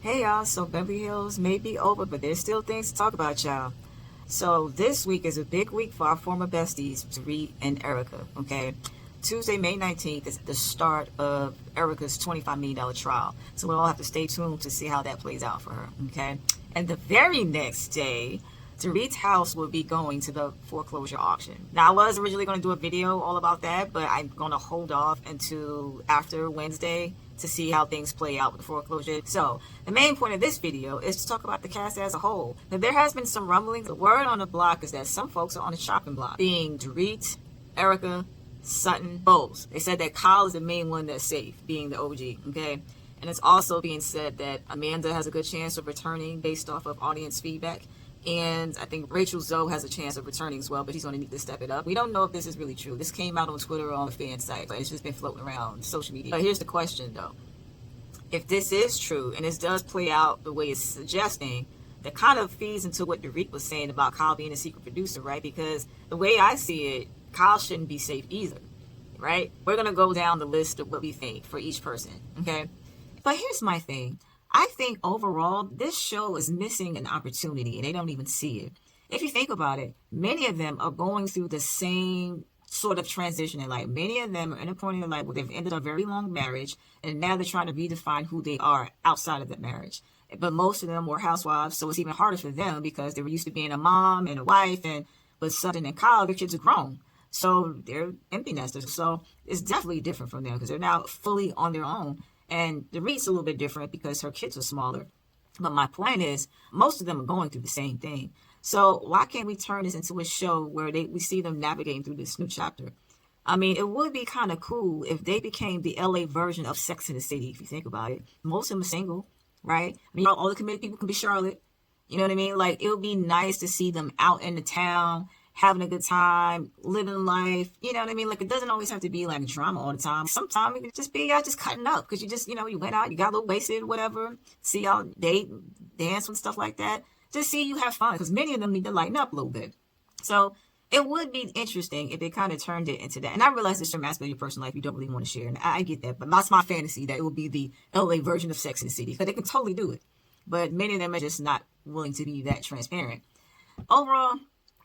Hey y'all, so Beverly Hills may be over, but there's still things to talk about, y'all. So this week is a big week for our former besties, Dorit and Erika, okay? Tuesday, May 19th is the start of Erika's $25 million trial. So we'll all have to stay tuned to see how that plays out for her, okay? And the very next day, Dorit's house will be going to the foreclosure auction. Now, I was originally going to do a video all about that, but I'm going to hold off until after Wednesday to see how things play out with the foreclosure. So the main point of this video is to talk about the cast as a whole. Now, there has been some rumblings. The word on the block is that some folks are on the chopping block, being Dorit, Erika, Sutton, Bowles. They said that Kyle is the main one that's safe, being the OG, okay? And it's also being said that Amanda has a good chance of returning based off of audience feedback. And I think Rachel Zoe has a chance of returning as well, but she's going to need to step it up. We don't know if this is really true. This came out on Twitter or on the fan site, but it's just been floating around social media. But here's the question, though. If this is true, and this does play out the way it's suggesting, that kind of feeds into what Dorit was saying about Kyle being a secret producer, right? Because the way I see it, Kyle shouldn't be safe either, right? We're going to go down the list of what we think for each person, okay? But here's my thing. I think overall, this show is missing an opportunity, and they don't even see it. If you think about it, many of them are going through the same sort of transition in life. Many of them are in a point in their life where they've ended a very long marriage, and now they're trying to redefine who they are outside of that marriage. But most of them were housewives, so it's even harder for them because they were used to being a mom and a wife, and with Sutton and Kyle, their kids are grown. So they're empty nesters. So it's definitely different from them because they're now fully on their own. And the Dorit's a little bit different because her kids are smaller. But my point is, most of them are going through the same thing. So why can't we turn this into a show where we see them navigating through this new chapter? I mean, it would be kind of cool if they became the LA version of Sex and the City, if you think about it. Most of them are single, right? I mean, all the committed people can be Charlotte. You know what I mean? Like, it would be nice to see them out in the town, having a good time, living life, you know what I mean? Like, it doesn't always have to be like drama all the time. Sometimes it can just be y'all just cutting up because you just, you went out, you got a little wasted, whatever. See y'all date, dance and stuff like that. Just see you have fun because many of them need to lighten up a little bit. So it would be interesting if they kind of turned it into that. And I realize there's some aspect of your personal life you don't really want to share. And I get that. But that's my fantasy, that it would be the LA version of Sex and the City because they can totally do it. But many of them are just not willing to be that transparent. Overall,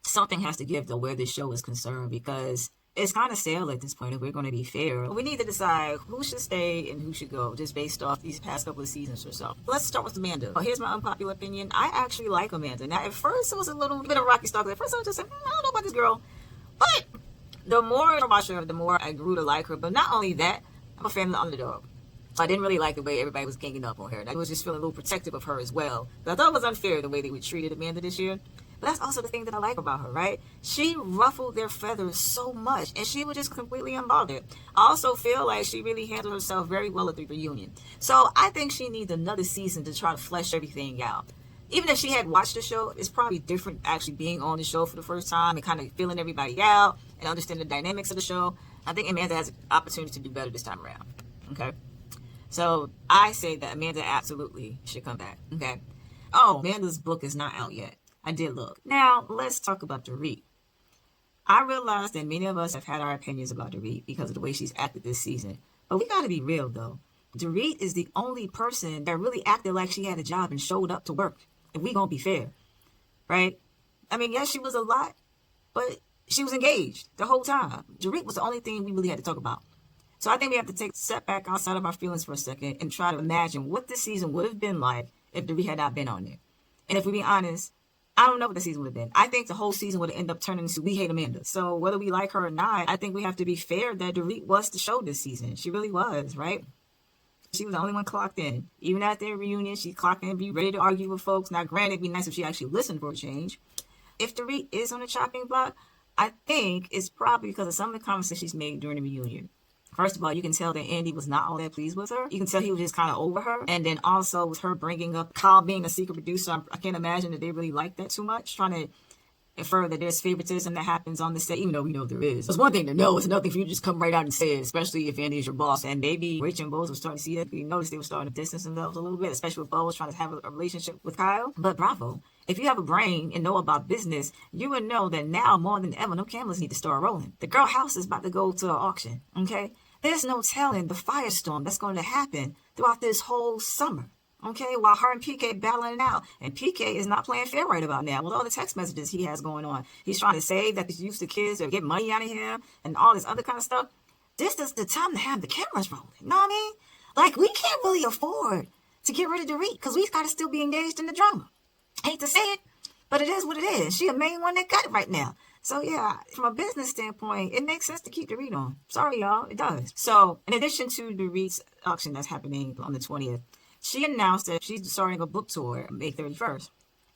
something has to give, though, where this show is concerned, because it's kind of stale at this point if we're going to be fair. We need to decide who should stay and who should go, just based off these past couple of seasons or so. Let's start with Amanda. Here's my unpopular opinion. I actually like Amanda. Now, at first, it was a little bit of rocky start. At first, I was just like, I don't know about this girl. But the more I watched her, the more I grew to like her. But not only that, I'm a fan of the underdog. I didn't really like the way everybody was ganging up on her. And I was just feeling a little protective of her as well. But I thought it was unfair the way they treated Amanda this year. But that's also the thing that I like about her, right? She ruffled their feathers so much, and she was just completely unbothered. I also feel like she really handled herself very well at the reunion. So I think she needs another season to try to flesh everything out. Even if she had watched the show, it's probably different actually being on the show for the first time and kind of feeling everybody out and understanding the dynamics of the show. I think Amanda has an opportunity to do better this time around, okay? So I say that Amanda absolutely should come back, okay? Oh, Amanda's book is not out yet. I did look. Now, let's talk about Dorit. I realize that many of us have had our opinions about Dorit because of the way she's acted this season. But we got to be real, though. Dorit is the only person that really acted like she had a job and showed up to work. If we going to be fair, right? I mean, yes, she was a lot, but she was engaged the whole time. Dorit was the only thing we really had to talk about. So I think we have to take a step back outside of our feelings for a second and try to imagine what this season would have been like if Dorit had not been on there. And if we be honest, I don't know what the season would have been. I think the whole season would have ended up turning into We Hate Amanda. So whether we like her or not, I think we have to be fair that Dorit was the show this season. She really was, right? She was the only one clocked in. Even at their reunion, she clocked in, be ready to argue with folks. Now, granted, it'd be nice if she actually listened for a change. If Dorit is on the chopping block, I think it's probably because of some of the comments she's made during the reunion. First of all, you can tell that Andy was not all that pleased with her. You can tell he was just kind of over her. And then also with her bringing up Kyle being a secret producer, I can't imagine that they really like that too much. Trying to infer that there's favoritism that happens on the set, even though we know there is. It's one thing to know. It's another thing for you to just come right out and say it, especially if Andy is your boss. And maybe Rachel and Bowles were starting to see that. We noticed they were starting to distance themselves a little bit, especially with Bowles trying to have a relationship with Kyle. But bravo. If you have a brain and know about business, you would know that now more than ever, no cameras need to start rolling. The girl house is about to go to the auction, okay? There's no telling the firestorm that's going to happen throughout this whole summer. Okay, while her and PK battling it out. And PK is not playing fair right about now with all the text messages he has going on. He's trying to say that he's used to kids or get money out of him and all this other kind of stuff. This is the time to have the cameras rolling. You know what I mean? Like, we can't really afford to get rid of Dorit because we got to still be engaged in the drama. I hate to say it, but it is what it is. She the main one that got it right now. So yeah, from a business standpoint, it makes sense to keep Dorit on. Sorry, y'all, it does. So in addition to Dorit's auction that's happening on the 20th, she announced that she's starting a book tour May 31st.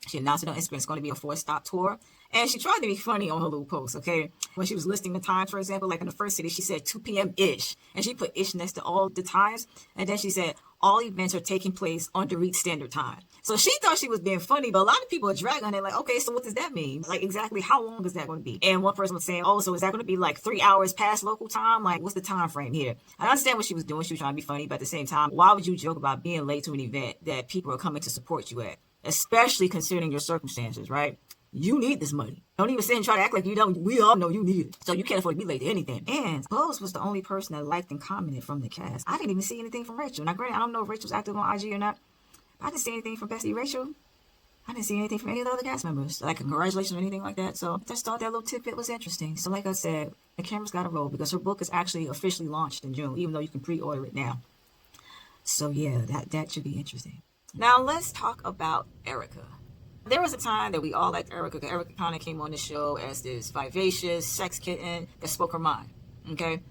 She announced it on Instagram. It's going to be a 4-stop tour. And she tried to be funny on her little post, okay? When she was listing the times, for example, like in the first city, she said 2 p.m.-ish. And she put ish next to all the times. And then she said, all events are taking place on Dorit Standard Time. So she thought she was being funny, but a lot of people are dragging on it like, okay, so what does that mean? Like, exactly how long is that going to be? And one person was saying, oh, so is that going to be like 3 hours past local time? Like, what's the time frame here? I understand what she was doing. She was trying to be funny, but at the same time, why would you joke about being late to an event that people are coming to support you at? Especially considering your circumstances, right? You need this money. Don't even sit and try to act like you don't. We all know you need it. So you can't afford to be late to anything. And Bose was the only person that liked and commented from the cast. I didn't even see anything from Rachel. Now, granted, I don't know if Rachel's active on IG or not. I didn't see anything from Bestie Rachel. I didn't see anything from any of the other cast members, like a congratulations or anything like that. So I just thought that little tidbit was interesting. So like I said, the camera's got to roll because her book is actually officially launched in June, even though you can pre-order it now. So yeah, that should be interesting. Now let's talk about Erika. There was a time that we all liked Erika because Erika kind of came on the show as this vivacious sex kitten that spoke her mind. Okay?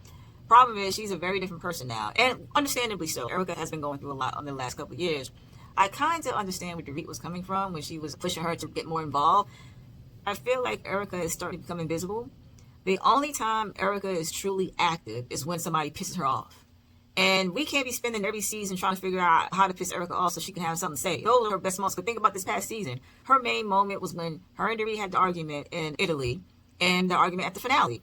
Problem is, she's a very different person now. And understandably so. Erika has been going through a lot in the last couple of years. I kind of understand where Dorit was coming from when she was pushing her to get more involved. I feel like Erika is starting to become invisible. The only time Erika is truly active is when somebody pisses her off. And we can't be spending every season trying to figure out how to piss Erika off so she can have something to say. Those are her best moments. But think about this past season. Her main moment was when her and Dorit had the argument in Italy and the argument at the finale.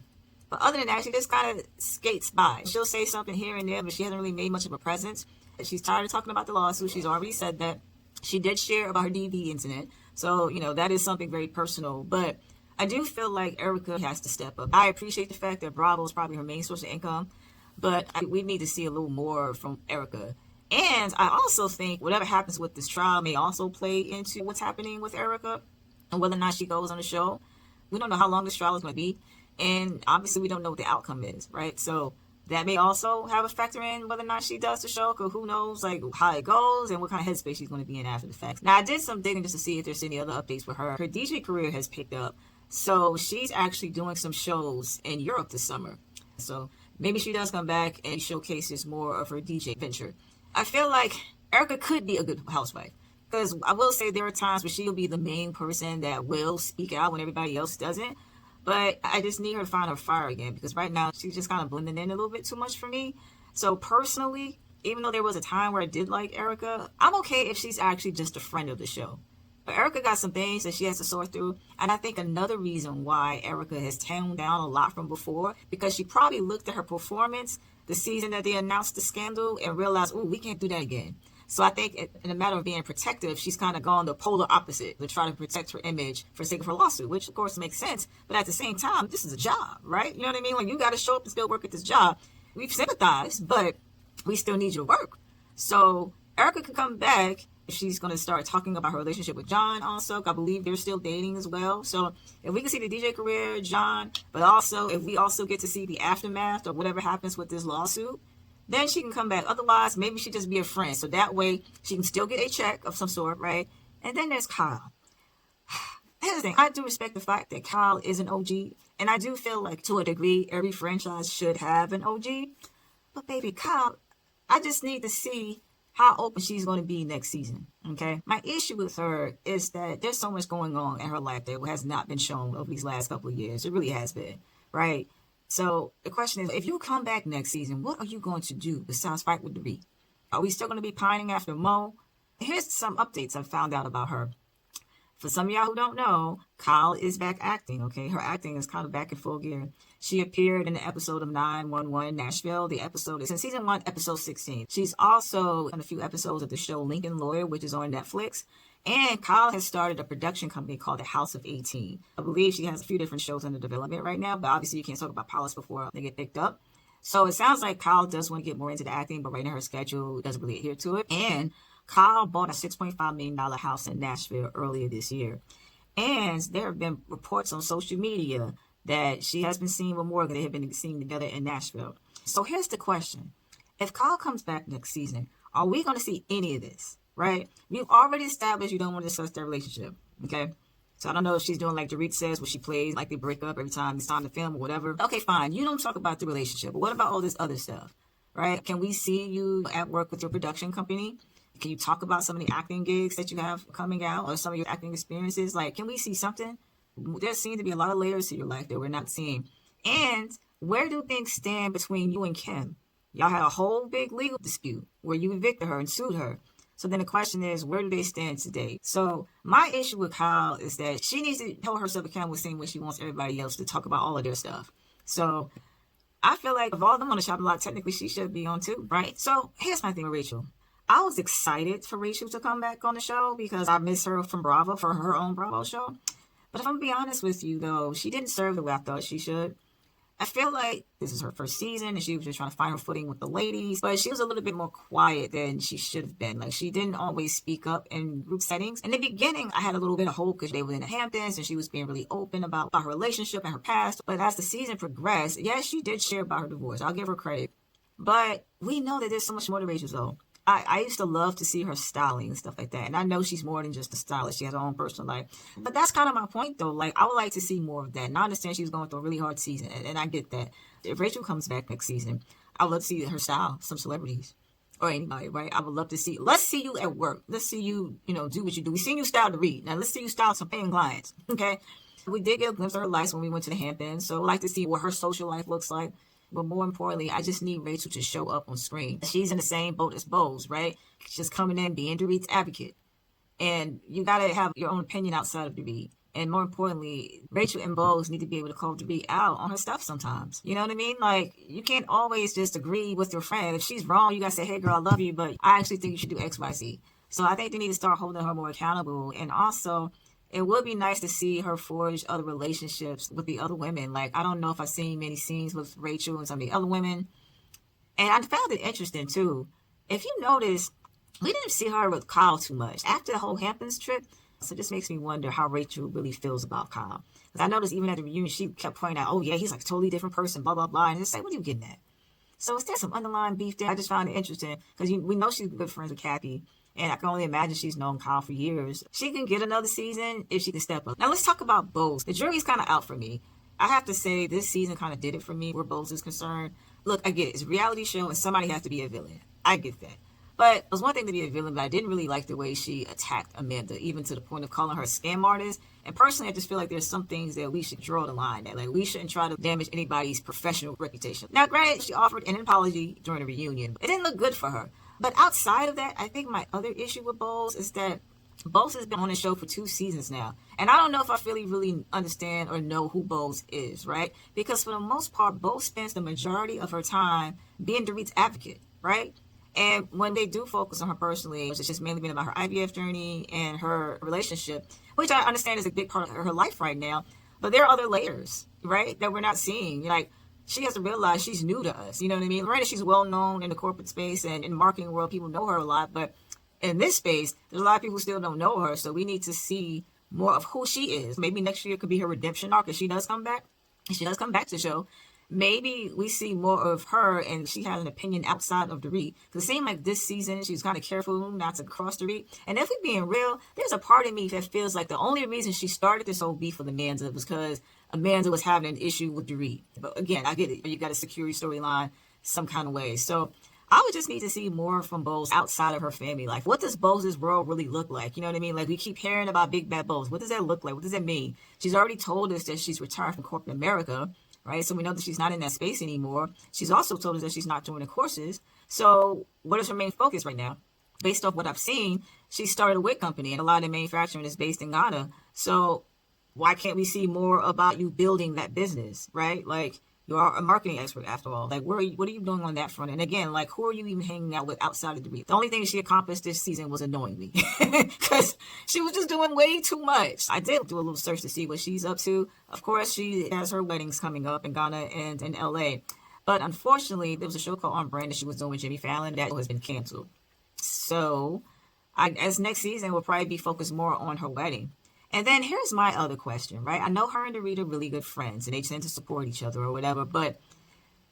But other than that, she just kind of skates by. She'll say something here and there, but she hasn't really made much of a presence. She's tired of talking about the lawsuit. She's already said that. She did share about her DV incident. So, that is something very personal. But I do feel like Erika has to step up. I appreciate the fact that Bravo is probably her main source of income. But we need to see a little more from Erika. And I also think whatever happens with this trial may also play into what's happening with Erika and whether or not she goes on the show. We don't know how long this trial is going to be. And obviously we don't know what the outcome is, right? So that may also have a factor in whether or not she does the show, because who knows like how it goes and what kind of headspace she's going to be in after the fact. Now, I did some digging just to see if there's any other updates with her. Her DJ career has picked up. So she's actually doing some shows in Europe this summer. So maybe she does come back and showcases more of her DJ venture. I feel like Erika could be a good housewife. Because I will say there are times where she'll be the main person that will speak out when everybody else doesn't. But I just need her to find her fire again. Because right now she's just kind of blending in a little bit too much for me. So personally, even though there was a time where I did like Erika, I'm okay if she's actually just a friend of the show. But Erika got some things that she has to sort through. And I think another reason why Erika has toned down a lot from before, because she probably looked at her performance the season that they announced the scandal and realized, oh, we can't do that again. So I think in a matter of being protective, she's kind of gone the polar opposite to try to protect her image for the sake of her lawsuit, which of course makes sense. But at the same time, this is a job, right? You know what I mean? Like, you got to show up and still work at this job. We've sympathized, but we still need you to work. So Erika could come back. She's going to start talking about her relationship with John also. I believe they're still dating as well. So if we can see the DJ career, John, but also if we also get to see the aftermath or whatever happens with this lawsuit, then she can come back. Otherwise, maybe she just be a friend. So that way she can still get a check of some sort, right? And then there's Kyle. Here's the thing. I do respect the fact that Kyle is an OG. And I do feel like to a degree, every franchise should have an OG. But baby, Kyle, I just need to see how open she's going to be next season, okay? My issue with her is that there's so much going on in her life that has not been shown over these last couple of years. It really has been, right? So the question is, if you come back next season, what are you going to do besides fight with Dorit? Are we still going to be pining after Mo? Here's some updates I found out about her. For some of y'all who don't know, Kyle is back acting, okay? Her acting is kind of back in full gear. She appeared in the episode of 911 Nashville. The episode is in season 1, episode 16. She's also in a few episodes of the show Lincoln Lawyer, which is on Netflix. And Kyle has started a production company called the House of 18. I believe she has a few different shows under development right now, but obviously you can't talk about pilots before they get picked up. So it sounds like Kyle does want to get more into the acting, but right now her schedule doesn't really adhere to it. And Kyle bought a $6.5 million house in Nashville earlier this year. And there have been reports on social media that she has been seen with Morgan. They have been seen together in Nashville. So here's the question. If Kyle comes back next season, are we going to see any of this, right? You've already established you don't want to discuss their relationship, okay? So I don't know if she's doing like Dorit says, where she plays like they break up every time it's time to film or whatever. Okay, fine. You don't talk about the relationship. But what about all this other stuff, right? Can we see you at work with your production company? Can you talk about some of the acting gigs that you have coming out or some of your acting experiences? Like, can we see something? There seem to be a lot of layers to your life that we're not seeing. And where do things stand between you and Kim? Y'all had a whole big legal dispute where you evicted her and sued her. So then the question is, where do they stand today? So my issue with Kyle is that she needs to hold herself accountable the same way she wants everybody else to talk about all of their stuff. So I feel like of all of them on the shopping block, technically she should be on too, right? So here's my thing with Rachel. I was excited for Rachel to come back on the show because I miss her from Bravo for her own Bravo show. But if I'm going to be honest with you, though, she didn't serve the way I thought she should. I feel like this is her first season and she was just trying to find her footing with the ladies, but she was a little bit more quiet than she should have been. Like, she didn't always speak up in group settings. In the beginning, I had a little bit of hope because they were in the Hamptons and she was being really open about her relationship and her past. But as the season progressed, yes, she did share about her divorce. I'll give her credit. But we know that there's so much more to Rachel, though. I used to love to see her styling and stuff like that. And I know she's more than just a stylist. She has her own personal life. But that's kind of my point, though. Like, I would like to see more of that. And I understand she was going through a really hard season. And I get that. If Rachel comes back next season, I would love to see her style some celebrities or anybody, right? I would love to see. Let's see you at work. Let's see you, do what you do. We've seen you style to read. Now, let's see you style some paying clients, okay? We did get a glimpse of her life when we went to the Hamptons. So I'd like to see what her social life looks like. But more importantly, I just need Rachel to show up on screen. She's in the same boat as Bose, right? She's coming in, being Dorit's advocate. And you got to have your own opinion outside of Dorit. And more importantly, Rachel and Bose need to be able to call Dorit out on her stuff sometimes. You know what I mean? Like, you can't always just agree with your friend. If she's wrong, you got to say, hey, girl, I love you, but I actually think you should do X, Y, Z. So I think they need to start holding her more accountable. And also, it would be nice to see her forge other relationships with the other women. Like, I don't know if I've seen many scenes with Rachel and some of the other women. And I found it interesting, too. If you notice, we didn't see her with Kyle too much. After the whole Hamptons trip, so this makes me wonder how Rachel really feels about Kyle. Because I noticed even at the reunion, she kept pointing out, oh, yeah, he's like a totally different person, blah, blah, blah. And it's like, what are you getting at? So is there some underlying beef there? I just found it interesting because we know she's good friends with Kathy. And I can only imagine she's known Kyle for years. She can get another season if she can step up. Now, let's talk about Bose. The jury's kind of out for me. I have to say, this season kind of did it for me where Bose is concerned. Look, I get it. It's a reality show, and somebody has to be a villain. I get that. But it was one thing to be a villain, but I didn't really like the way she attacked Amanda, even to the point of calling her a scam artist. And personally, I just feel like there's some things that we should draw the line at. Like, we shouldn't try to damage anybody's professional reputation. Now, granted, she offered an apology during the reunion. It didn't look good for her. But outside of that, I think my other issue with Bose is that Bose has been on the show for 2 seasons now. And I don't know if I really understand or know who Bose is, right? Because for the most part, Bose spends the majority of her time being Dorit's advocate, right? And when they do focus on her personally, it's just mainly been about her IVF journey and her relationship, which I understand is a big part of her life right now. But there are other layers, right, that we're not seeing. Like, she has to realize she's new to us. You know what I mean? Granted, she's well known in the corporate space and in the marketing world. People know her a lot. But in this space, there's a lot of people who still don't know her. So we need to see more of who she is. Maybe next year could be her redemption arc if she does come back. If she does come back to the show, maybe we see more of her and she has an opinion outside of Dorit. Because it seemed like this season she was kind of careful not to cross Dorit. And if we're being real, there's a part of me that feels like the only reason she started this whole beef with Amanda was because Amanda was having an issue with Dorit. But again, I get it. You got a security storyline some kind of way. So I would just need to see more from Bose outside of her family life. What does Bose's world really look like? You know what I mean? Like, we keep hearing about Big Bad Bose. What does that look like? What does that mean? She's already told us that she's retired from corporate America, right? So we know that she's not in that space anymore. She's also told us that she's not doing the courses. So what is her main focus right now? Based off what I've seen, she started a wig company, and a lot of the manufacturing is based in Ghana. So why can't we see more about you building that business, right? Like, you are a marketing expert after all. Like, what are you doing on that front? And again, like, who are you even hanging out with outside of Dorit? The only thing she accomplished this season was annoying me because she was just doing way too much. I did do a little search to see what she's up to. Of course, she has her weddings coming up in Ghana and in LA. But unfortunately, there was a show called On Brand that she was doing with Jimmy Fallon that has been canceled. So As next season will probably be focused more on her wedding. And then here's my other question, right? I know her and Dorit are really good friends and they tend to support each other or whatever, but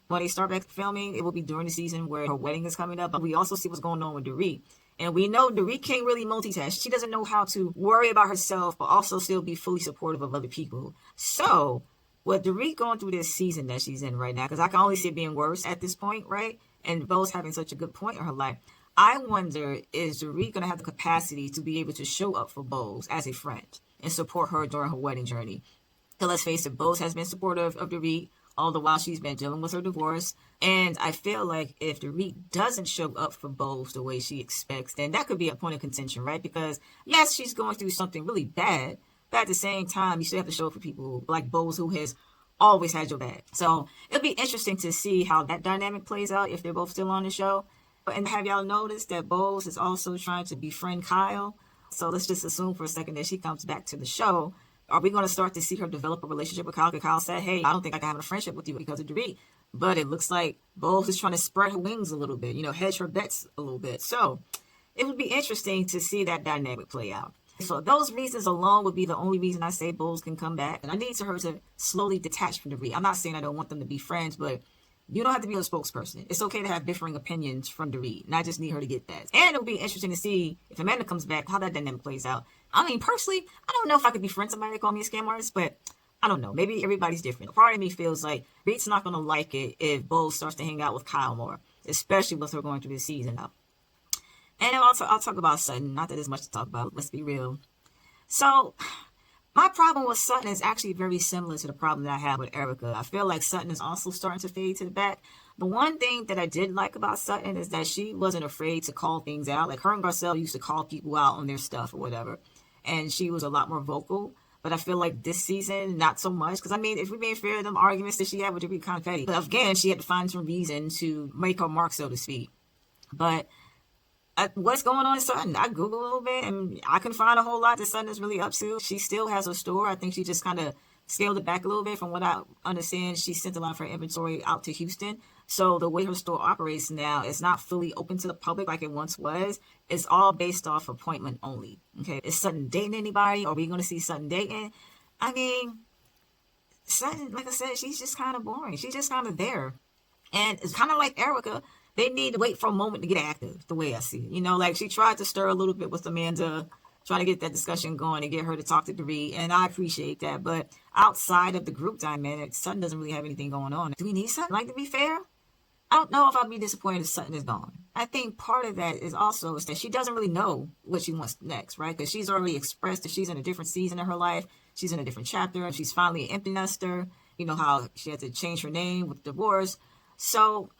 when they start back filming, it will be during the season where her wedding is coming up. But we also see what's going on with Dorit. And we know Dorit can't really multitask. She doesn't know how to worry about herself, but also still be fully supportive of other people. So with Dorit going through this season that she's in right now, because I can only see it being worse at this point, right? And Bo's having such a good point in her life. I wonder, is Dorit going to have the capacity to be able to show up for Bose as a friend and support her during her wedding journey? Because let's face it, Bose has been supportive of Dorit all the while she's been dealing with her divorce. And I feel like if Dorit doesn't show up for Bose the way she expects, then that could be a point of contention, right? Because yes, she's going through something really bad, but at the same time, you still have to show up for people like Bose, who has always had your back. So it'll be interesting to see how that dynamic plays out if they're both still on the show. And have y'all noticed that Bose is also trying to befriend Kyle? So let's just assume for a second that she comes back to the show. Are we going to start to see her develop a relationship with Kyle? Because Kyle said, hey, I don't think I can have a friendship with you because of Dorit. But it looks like Bose is trying to spread her wings a little bit, hedge her bets a little bit. So it would be interesting to see that dynamic play out. So those reasons alone would be the only reason I say Bose can come back. And I need her to slowly detach from Dorit. I'm not saying I don't want them to be friends, but you don't have to be a spokesperson. It's okay to have differing opinions from Dorit, and I just need her to get that. And it'll be interesting to see if Amanda comes back, how that dynamic plays out. I mean, personally, I don't know if I could befriend somebody that call me a scam artist, but I don't know. Maybe everybody's different. Part of me feels like Dorit's not going to like it if Bose starts to hang out with Kyle more, especially with her going through this season now. And also, I'll talk about Sutton. Not that there's much to talk about. Let's be real. So my problem with Sutton is actually very similar to the problem that I have with Erika. I feel like Sutton is also starting to fade to the back. The one thing that I did like about Sutton is that she wasn't afraid to call things out. Like her and Garcelle used to call people out on their stuff or whatever. And she was a lot more vocal. But I feel like this season, not so much. Because, I mean, if we're being fair, them arguments that she had would be kind of petty. But again, she had to find some reason to make her mark, so to speak. But what's going on in Sutton? I Googled a little bit and I couldn't find a whole lot that Sutton is really up to. She still has a store. I think she just kind of scaled it back a little bit. From what I understand, she sent a lot of her inventory out to Houston. So the way her store operates now is not fully open to the public like it once was. It's all based off appointment only. Okay, is Sutton dating anybody? Are we going to see Sutton dating? I mean, Sutton, like I said, she's just kind of boring. She's just kind of there. And it's kind of like Erika. They need to wait for a moment to get active, the way I see it. Like she tried to stir a little bit with Amanda, trying to get that discussion going and get her to talk to Dorit, and I appreciate that. But outside of the group dynamic, Sutton doesn't really have anything going on. Do we need Sutton? Like, to be fair, I don't know if I'd be disappointed if Sutton is gone. I think part of that is also is that she doesn't really know what she wants next, right? Because she's already expressed that she's in a different season of her life. She's in a different chapter. She's finally an empty nester. How she had to change her name with divorce. So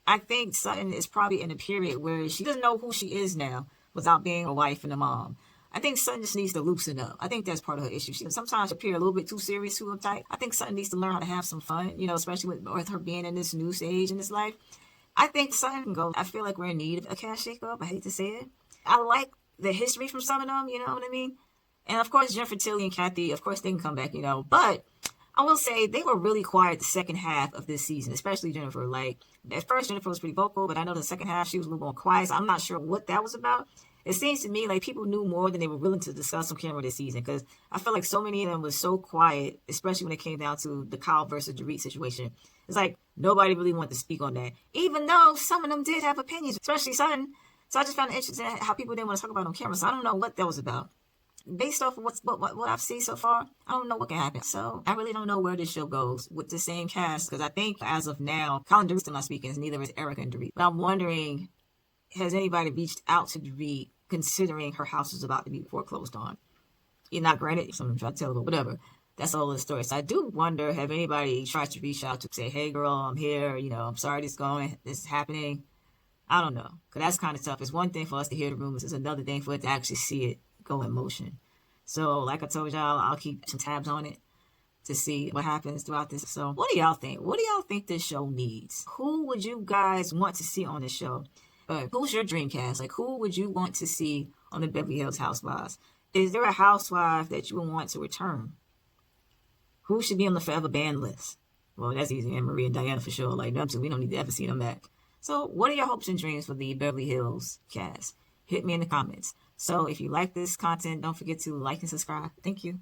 I think Sutton is probably in a period where she doesn't know who she is now without being a wife and a mom. I think Sutton just needs to loosen up. I think that's part of her issue. She sometimes appear a little bit too serious, too uptight. I think Sutton needs to learn how to have some fun, especially with her being in this new stage in this life. I think Sutton can go. I feel like we're in need of a cash shake-up. I hate to say it. I like the history from some of them, you know what I mean? And of course, Jennifer Tilly and Kathy, of course, they can come back, but I will say they were really quiet the second half of this season, especially Jennifer. Like, at first, Jennifer was pretty vocal, but I know the second half, she was a little more quiet. So I'm not sure what that was about. It seems to me like people knew more than they were willing to discuss on camera this season, because I feel like so many of them was so quiet, especially when it came down to the Kyle versus Dorit situation. It's like nobody really wanted to speak on that, even though some of them did have opinions, especially Sutton. So I just found it interesting how people didn't want to talk about it on camera. So I don't know what that was about. Based off of what I've seen so far, I don't know what can happen. So I really don't know where this show goes with the same cast, because I think as of now, Colin Dorit's still not speaking, neither is Erika and Dorit. But I'm wondering, has anybody reached out to Dorit considering her house is about to be foreclosed on? You're not granted, someone try to tell her, whatever. That's all the story. So I do wonder, have anybody tried to reach out to say, hey girl, I'm here, I'm sorry this is happening. I don't know, because that's kind of tough. It's one thing for us to hear the rumors. It's another thing for it to actually see it go in motion. So like I told y'all, I'll keep some tabs on it to see what happens throughout this. So what do y'all think? What do y'all think this show needs? Who would you guys want to see on this show? Who's your dream cast? Like, who would you want to see on the Beverly Hills Housewives? Is there a housewife that you would want to return? Who should be on the forever ban list? Well, that's easy. Anne Marie and Diana for sure. Like them two, we don't need to ever see them back. So what are your hopes and dreams for the Beverly Hills cast? hit me in the comments. So if you like this content, don't forget to like and subscribe. Thank you.